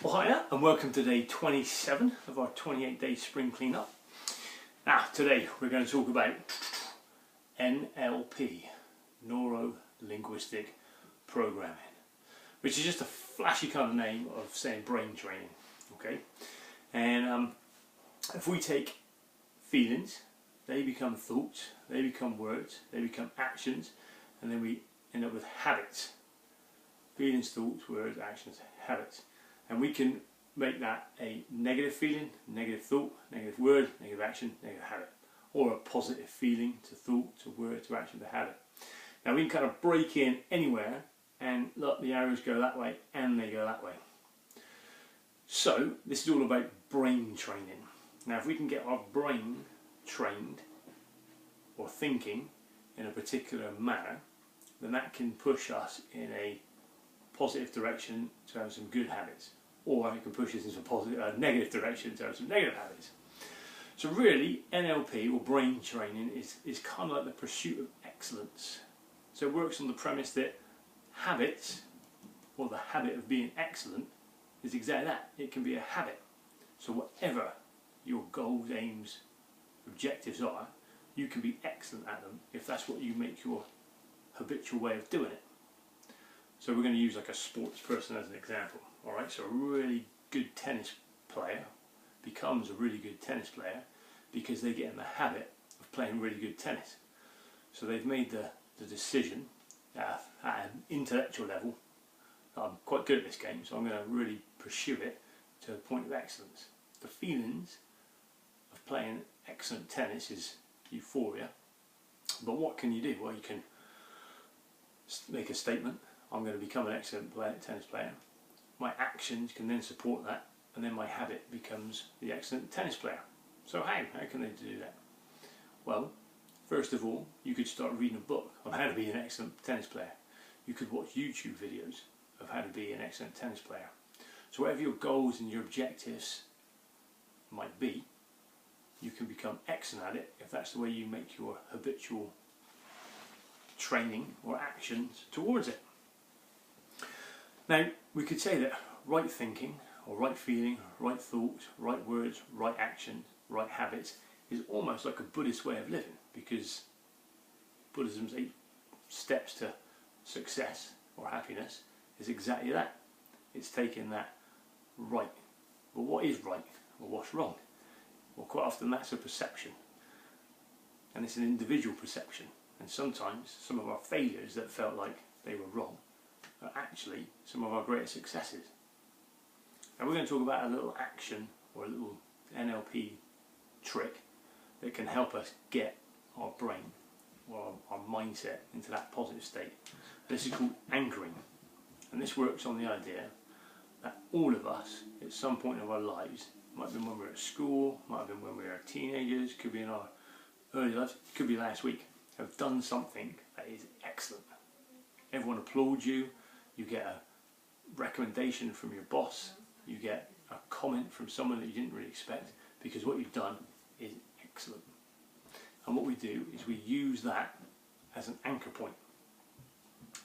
Well, hiya and welcome to day 27 of our 28-day spring cleanup. Now, today we're going to talk about NLP, Neuro-Linguistic Programming, which is just a flashy kind of name of saying brain training, okay? And if we take feelings, they become thoughts, they become words, they become actions, and then we end up with habits. Feelings, thoughts, words, actions, habits. And we can make that a negative feeling, negative thought, negative word, negative action, negative habit. Or a positive feeling to thought, to word, to action, to habit. Now we can kind of break in anywhere and look, the arrows go that way and they go that way. So this is all about brain training. Now if we can get our brain trained or thinking in a particular manner, then that can push us in a positive direction to have some good habits, or it can push us into a negative direction to have some negative habits. So really, NLP or brain training is kind of like the pursuit of excellence. So it works on the premise that habits, or the habit of being excellent, is exactly that. It can be a habit. So whatever your goals, aims, objectives are, you can be excellent at them if that's what you make your habitual way of doing it. So we're going to use like a sports person as an example. Alright, so a really good tennis player becomes a really good tennis player because they get in the habit of playing really good tennis. So they've made the decision at an intellectual level that I'm quite good at this game, so I'm going to really pursue it to the point of excellence. The feelings of playing excellent tennis is euphoria, but what can you do? Well, you can make a statement. I'm going to become an excellent tennis player. My actions can then support that, and then my habit becomes the excellent tennis player. So how can they do that? Well, first of all, you could start reading a book on how to be an excellent tennis player. You could watch YouTube videos of how to be an excellent tennis player. So whatever your goals and your objectives might be, you can become excellent at it if that's the way you make your habitual training or actions towards it. Now, we could say that right thinking, or right feeling, right thoughts, right words, right actions, right habits is almost like a Buddhist way of living, because Buddhism's 8 steps to success or happiness is exactly that. It's taking that right. But what is right or what's wrong? Well, quite often that's a perception, and it's an individual perception, and sometimes some of our failures that felt like they were wrong are actually some of our greatest successes. Now we're going to talk about a little action or a little NLP trick that can help us get our brain or our mindset into that positive state. This is called anchoring, and this works on the idea that all of us at some point of our lives, might have been when we were at school, might have been when we were teenagers, could be in our early lives, could be last week, have done something that is excellent. Everyone applauds you. You get a recommendation from your boss, you get a comment from someone that you didn't really expect, because what you've done is excellent. And what we do is we use that as an anchor point,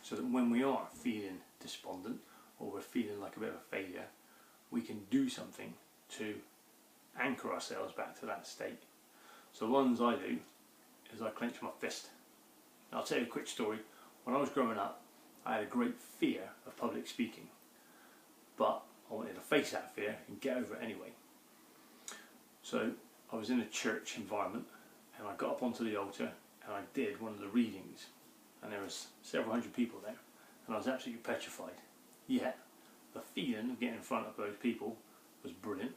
so that when we are feeling despondent or we're feeling like a bit of a failure, we can do something to anchor ourselves back to that state. So the ones I do is I clench my fist. Now, I'll tell you a quick story. When I was growing up, I had a great fear of public speaking, but I wanted to face that fear and get over it anyway. So I was in a church environment, and I got up onto the altar and I did one of the readings, and there was several hundred people there, and I was absolutely petrified. Yet the feeling of getting in front of those people was brilliant.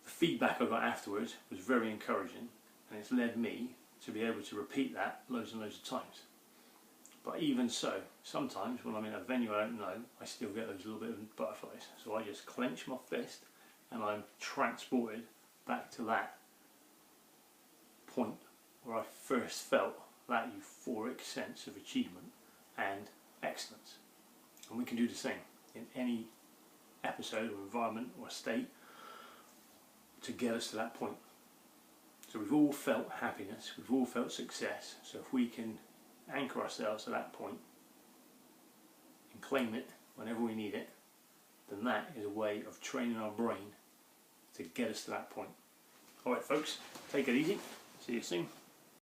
The feedback I got afterwards was very encouraging, and it's led me to be able to repeat that loads and loads of times. But even so, sometimes when I'm in a venue I don't know, I still get those little bit of butterflies. So I just clench my fist and I'm transported back to that point where I first felt that euphoric sense of achievement and excellence. And we can do the same in any episode or environment or state to get us to that point. So we've all felt happiness, we've all felt success, so if we can anchor ourselves to that point and claim it whenever we need it, then And that is a way of training our brain to get us to that point. Alright folks, take it easy. See you soon.